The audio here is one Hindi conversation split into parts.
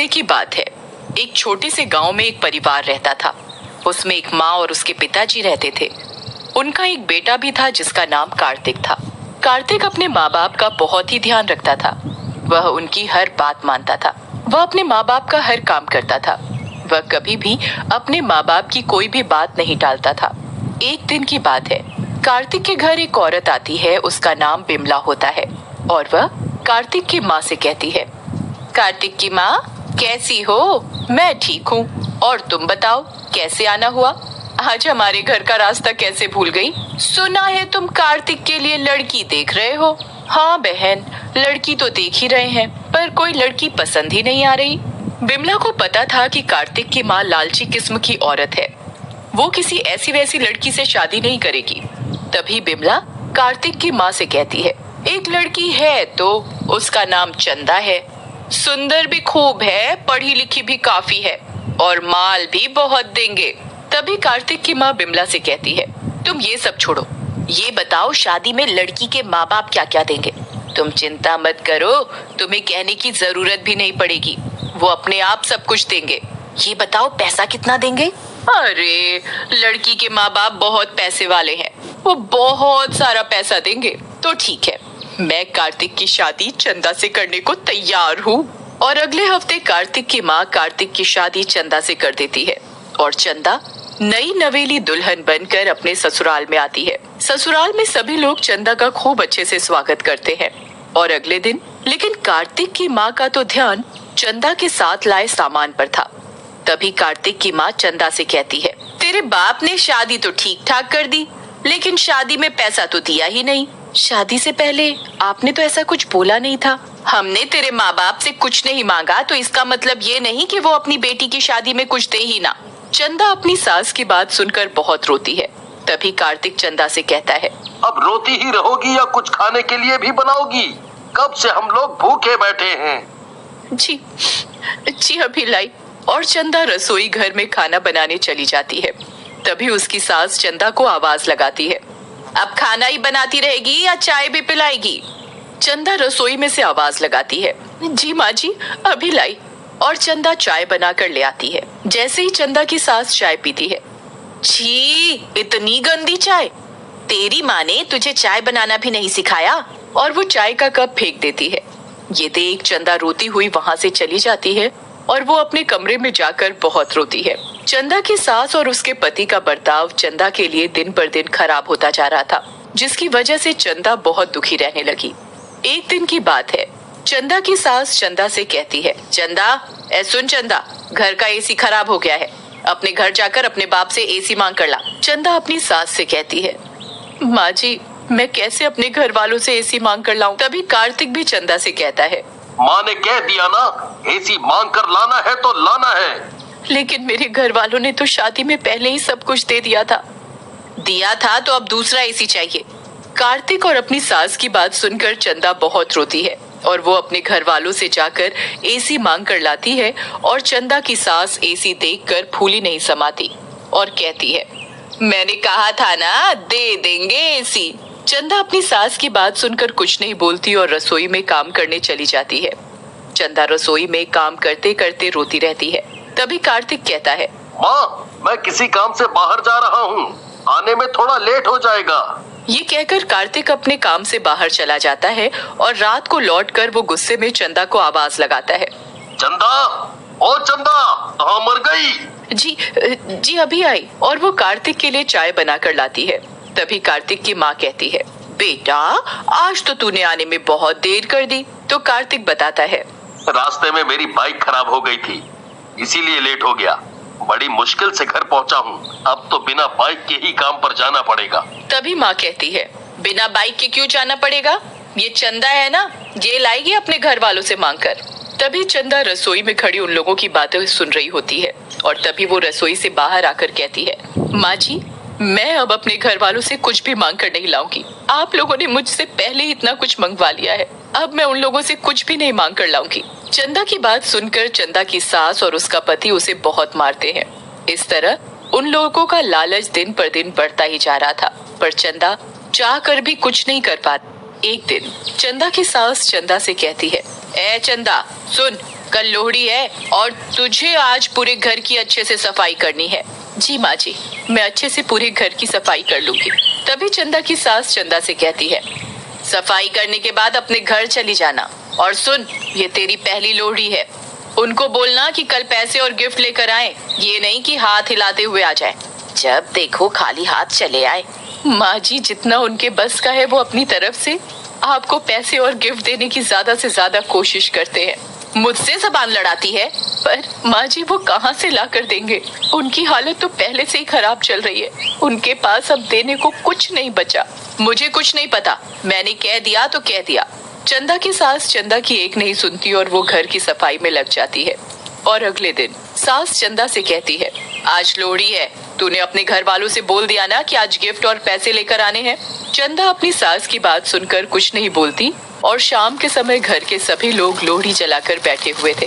समय की बात है। एक छोटे से गांव में एक परिवार रहता था। उसमें एक माँ और उसके पिताजी रहते थे। उनका एक बेटा भी था जिसका नाम कार्तिक था। कार्तिक अपने माँ बाप का बहुत ही ध्यान रखता था। वह उनकी हर बात मानता था। वह अपने माँ बाप का हर काम करता था। वह कभी भी अपने माँ बाप की कोई भी बात नहीं टालता था। एक दिन की बात है, कार्तिक के घर एक औरत आती है। उसका नाम बिमला होता है और वह कार्तिक की माँ से कहती है, कार्तिक की माँ, कैसी हो? मैं ठीक हूँ, और तुम बताओ कैसे आना हुआ? आज हमारे घर का रास्ता कैसे भूल गई? सुना है तुम कार्तिक के लिए लड़की देख रहे हो। हाँ बहन, लड़की तो देख ही रहे हैं, पर कोई लड़की पसंद ही नहीं आ रही। बिमला को पता था कि कार्तिक की माँ लालची किस्म की औरत है। वो किसी ऐसी वैसी लड़की से शादी नहीं करेगी। तभी बिमला कार्तिक की माँ से कहती है, एक लड़की है तो उसका नाम चंदा है। सुंदर भी खूब है, पढ़ी लिखी भी काफी है, और माल भी बहुत देंगे। तभी कार्तिक की माँ बिमला से कहती है, तुम ये सब छोड़ो, ये बताओ शादी में लड़की के माँ बाप क्या क्या देंगे? तुम चिंता मत करो, तुम्हें कहने की जरूरत भी नहीं पड़ेगी, वो अपने आप सब कुछ देंगे। ये बताओ पैसा कितना देंगे? अरे लड़की के माँ बाप बहुत पैसे वाले हैं, वो बहुत सारा पैसा देंगे। तो ठीक है, मैं कार्तिक की शादी चंदा से करने को तैयार हूँ। और अगले हफ्ते कार्तिक की माँ कार्तिक की शादी चंदा से कर देती है और चंदा नई नवेली दुल्हन बनकर अपने ससुराल में आती है। ससुराल में सभी लोग चंदा का खूब अच्छे से स्वागत करते हैं। और अगले दिन लेकिन कार्तिक की माँ का तो ध्यान चंदा के साथ लाए सामान पर था। तभी कार्तिक की माँ चंदा से कहती है, तेरे बाप ने शादी तो ठीक ठाक कर दी, लेकिन शादी में पैसा तो दिया ही नहीं। शादी से पहले आपने तो ऐसा कुछ बोला नहीं था। हमने तेरे माँ बाप से कुछ नहीं मांगा तो इसका मतलब ये नहीं कि वो अपनी बेटी की शादी में कुछ दे ही ना। चंदा अपनी सास की बात सुनकर बहुत रोती है। तभी कार्तिक चंदा से कहता है, अब रोती ही रहोगी या कुछ खाने के लिए भी बनाओगी? कब से हम लोग भूखे बैठे हैं। जी अभी लाई। और चंदा रसोई घर में खाना बनाने चली जाती है। तभी उसकी सास चंदा को आवाज लगाती है, अब खाना ही बनाती रहेगी या चाय भी पिलाएगी? चंदा रसोई में से आवाज लगाती है, जी माँ जी अभी लाई। और चंदा चाय बनाकर ले आती है। जैसे ही चंदा की सास चाय पीती है, छी इतनी गंदी चाय, तेरी माँ ने तुझे चाय बनाना भी नहीं सिखाया? और वो चाय का कप फेंक देती है। ये देख चंदा रोती हुई वहाँ से चली जाती है और वो अपने कमरे में जाकर बहुत रोती है। चंदा की सास और उसके पति का बर्ताव चंदा के लिए दिन पर दिन खराब होता जा रहा था, जिसकी वजह से चंदा बहुत दुखी रहने लगी। एक दिन की बात है, चंदा की सास चंदा से कहती है, चंदा सुन चंदा, घर का एसी खराब हो गया है, अपने घर जाकर अपने बाप से एसी मांग कर ला। चंदा अपनी सास से कहती है, माँ जी मैं कैसे अपने घर वालों से एसी मांग कर लाऊं? तभी कार्तिक भी चंदा से कहता है, माँ ने कह दिया ना, एसी मांग कर लाना है तो लाना है। लेकिन मेरे घर वालों ने तो शादी में पहले ही सब कुछ दे दिया था। दिया था तो अब दूसरा एसी चाहिए। कार्तिक और अपनी सास की बात सुनकर चंदा बहुत रोती है और वो अपने घर वालों से जाकर एसी मांग कर लाती है। और चंदा की सास एसी देखकर फूली नहीं समाती और कहती है, मैंने कहा था ना दे देंगे एसी। चंदा अपनी सास की बात सुनकर कुछ नहीं बोलती और रसोई में काम करने चली जाती है। चंदा रसोई में काम करते करते रोती रहती है। तभी कार्तिक कहता है, माँ मैं किसी काम से बाहर जा रहा हूँ, आने में थोड़ा लेट हो जाएगा। ये कहकर कार्तिक अपने काम से बाहर चला जाता है और रात को लौटकर वो गुस्से में चंदा को आवाज लगाता है, चंदा, ओ चंदा, कहाँ मर गई? जी अभी आई। और वो कार्तिक के लिए चाय बनाकर लाती है। तभी कार्तिक की माँ कहती है, बेटा आज तो तूने आने में बहुत देर कर दी। तो कार्तिक बताता है, रास्ते में मेरी बाइक खराब हो गई थी, इसीलिए लेट हो गया। बड़ी मुश्किल से घर पहुंचा हूँ, अब तो बिना बाइक के ही काम पर जाना पड़ेगा। तभी माँ कहती है, बिना बाइक के क्यों जाना पड़ेगा? ये चंदा है ना, ये लाएगी अपने घर वालों से मांगकर। तभी चंदा रसोई में खड़ी उन लोगों की बातें सुन रही होती है और तभी वो रसोई से बाहर आकर कहती है, माँ जी मैं अब अपने घर वालों से कुछ भी मांग कर नहीं लाऊंगी। आप लोगों ने मुझसे पहले ही इतना कुछ मंगवा लिया है, अब मैं उन लोगों से कुछ भी नहीं मांग कर लाऊंगी। चंदा की बात सुनकर चंदा की सास और उसका पति उसे बहुत मारते हैं। इस तरह उन लोगों का लालच दिन पर दिन बढ़ता ही जा रहा था, पर चंदा चाह कर भी कुछ नहीं कर पाती। एक दिन चंदा की सास चंदा से कहती है, ए चंदा सुन, कल लोहड़ी है और तुझे आज पूरे घर की अच्छे से सफाई करनी है। जी माँ जी, मैं अच्छे से पूरे घर की सफाई कर लूंगी। तभी चंदा की सास चंदा से कहती है, सफाई करने के बाद अपने घर चली जाना। और सुन, ये तेरी पहली लोहड़ी है, उनको बोलना कि कल पैसे और गिफ्ट लेकर आए, ये नहीं कि हाथ हिलाते हुए आ जाए। जब देखो खाली हाथ चले आए। माँ जी, जितना उनके बस का है वो अपनी तरफ से आपको पैसे और गिफ्ट देने की ज्यादा से ज्यादा कोशिश करते हैं। मुझसे जबान लड़ाती है, पर माँ जी वो कहाँ से ला कर देंगे? उनकी हालत तो पहले से ही खराब चल रही है, उनके पास अब देने को कुछ नहीं बचा। मुझे कुछ नहीं पता, मैंने कह दिया तो कह दिया। चंदा की सास चंदा की एक नहीं सुनती और वो घर की सफाई में लग जाती है। और अगले दिन सास चंदा से कहती है, आज लोहड़ी है, तूने अपने घर वालों से बोल दिया ना कि आज गिफ्ट और पैसे लेकर आने हैं। चंदा अपनी सास की बात सुनकर कुछ नहीं बोलती और शाम के समय घर के सभी लोग लोहड़ी जलाकर बैठे हुए थे।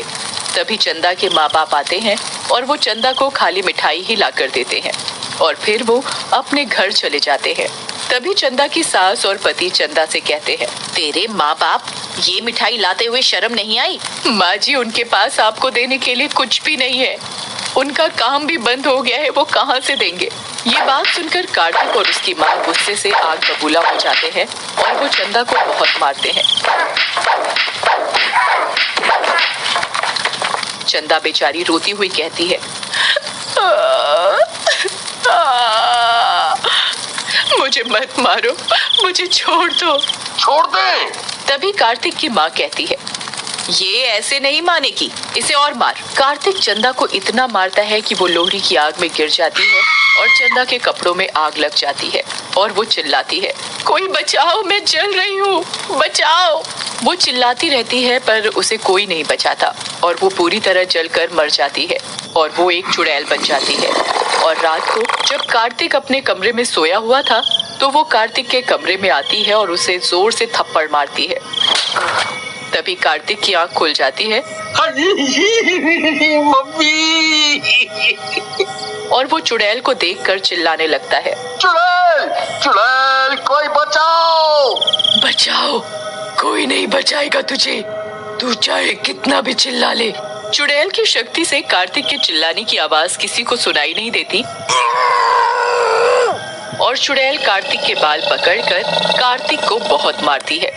तभी चंदा के माँ बाप आते हैं और वो चंदा को खाली मिठाई ही लाकर देते हैं और फिर वो अपने घर चले जाते हैं। तभी चंदा की सास और पति चंदा से कहते हैं, तेरे माँ बाप ये मिठाई लाते हुए शर्म नहीं आई? माँ जी, उनके पास आपको देने के लिए कुछ भी नहीं है, उनका काम भी बंद हो गया है, वो कहाँ से देंगे? ये बात सुनकर कार्तिक और उसकी माँ गुस्से से आग बबूला हो जाते हैं और वो चंदा को बहुत मारते हैं। चंदा बेचारी रोती हुई कहती है, मुझे मत मारो, मुझे छोड़ दो। छोड़ दे। तभी कार्तिक की माँ कहती है, ये ऐसे नहीं मानेगी, इसे और मार। कार्तिक चंदा को इतना मारता है कि वो लोहड़ी की आग में गिर जाती है और चंदा के कपड़ों में आग लग जाती है और वो चिल्लाती है, कोई बचाओ, मैं जल रही हूँ, बचाओ। वो चिल्लाती रहती है पर उसे कोई नहीं बचाता और वो पूरी तरह जलकर मर जाती है और वो एक चुड़ैल बन जाती है। और रात को जब कार्तिक अपने कमरे में सोया हुआ था तो वो कार्तिक के कमरे में आती है और उसे जोर से थप्पड़ मारती है। तभी कार्तिक की आंख खुल जाती है मम्मी। और वो चुड़ैल को देखकर चिल्लाने लगता है, चुड़ैल, चुड़ैल, कोई बचाओ। बचाओ, कोई नहीं बचाएगा तुझे, तू चाहे कितना भी चिल्ला ले। चुड़ैल की शक्ति से कार्तिक के चिल्लाने की आवाज किसी को सुनाई नहीं देती और चुड़ैल कार्तिक के बाल पकड़कर कार्तिक को बहुत मारती है।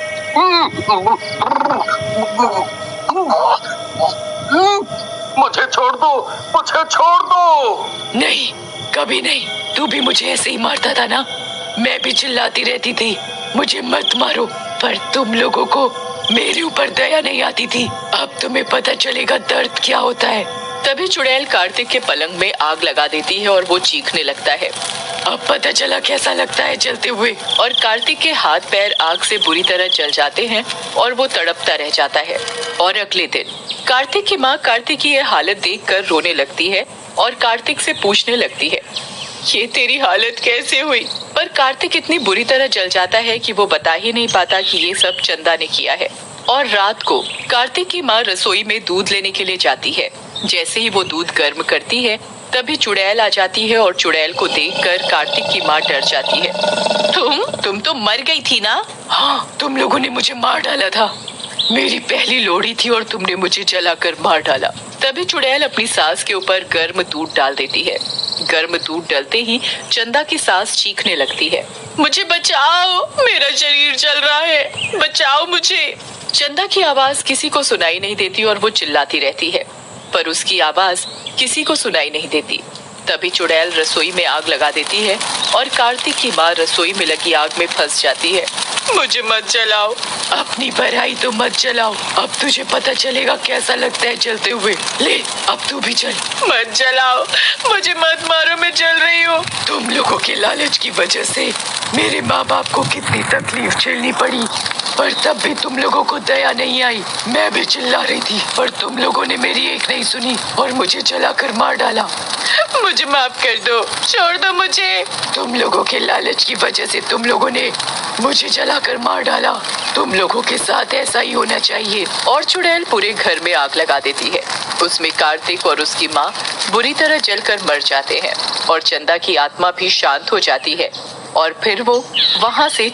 मुझे छोड़ दो, मुझे छोड़ दो। नहीं, कभी नहीं, तू भी मुझे ऐसे ही मारता था ना, मैं भी चिल्लाती रहती थी मुझे मत मारो, पर तुम लोगों को मेरे ऊपर दया नहीं आती थी। अब तुम्हें पता चलेगा दर्द क्या होता है। तभी चुड़ैल कार्तिक के पलंग में आग लगा देती है और वो चीखने लगता है। अब पता चला कैसा लगता है जलते हुए। और कार्तिक के हाथ पैर आग से बुरी तरह जल जाते हैं और वो तड़पता रह जाता है। और अगले दिन कार्तिक की माँ कार्तिक की यह हालत देखकर रोने लगती है और कार्तिक से पूछने लगती है, ये तेरी हालत कैसे हुई? पर कार्तिक इतनी बुरी तरह जल जाता है कि वो बता ही नहीं पाता कि ये सब चंदा ने किया है। और रात को कार्तिक की माँ रसोई में दूध लेने के लिए जाती है। जैसे ही वो दूध गर्म करती है तभी चुड़ैल आ जाती है और चुड़ैल को देखकर कार्तिक की माँ डर जाती है। तुम तो मर गई थी ना? हाँ, तुम लोगों ने मुझे मार डाला था, मेरी पहली लोहड़ी थी और तुमने मुझे जलाकर मार डाला। तभी चुड़ैल अपनी सास के ऊपर गर्म दूध डाल देती है। गर्म दूध डलते ही चंदा की सास चीखने लगती है, मुझे बचाओ, मेरा शरीर जल रहा है, बचाओ मुझे। चंदा की आवाज किसी को सुनाई नहीं देती और वो चिल्लाती रहती है, पर उसकी आवाज किसी को सुनाई नहीं देती। तभी चुड़ैल रसोई में आग लगा देती है और कार्तिक की माँ रसोई में लगी आग में फंस जाती है। मुझे मत जलाओ, अपनी भराई तो मत जलाओ, अब तुझे पता चलेगा कैसा लगता है जलते हुए। ले, अब तू भी जल। मत जलाओ, मुझे मत मारो, मैं जल रही हूँ। तुम लोगों के लालच की वजह से मेरे माँ बाप को कितनी तकलीफ झेलनी पड़ी, पर तब भी तुम लोगों को दया नहीं आई। मैं भी चिल्ला रही थी पर तुम लोगों ने मेरी एक नहीं सुनी और मुझे जलाकर मार डाला। मुझे माफ कर दो, छोड़ दो मुझे। तुम लोगों के लालच की वजह से तुम लोगों ने मुझे जलाकर मार डाला, तुम लोगों के साथ ऐसा ही होना चाहिए। और चुड़ैल पूरे घर में आग लगा देती है। उसमें कार्तिक और उसकी माँ बुरी तरह जलकर मर जाते हैं और चंदा की आत्मा भी शांत हो जाती है और फिर वो वहाँ से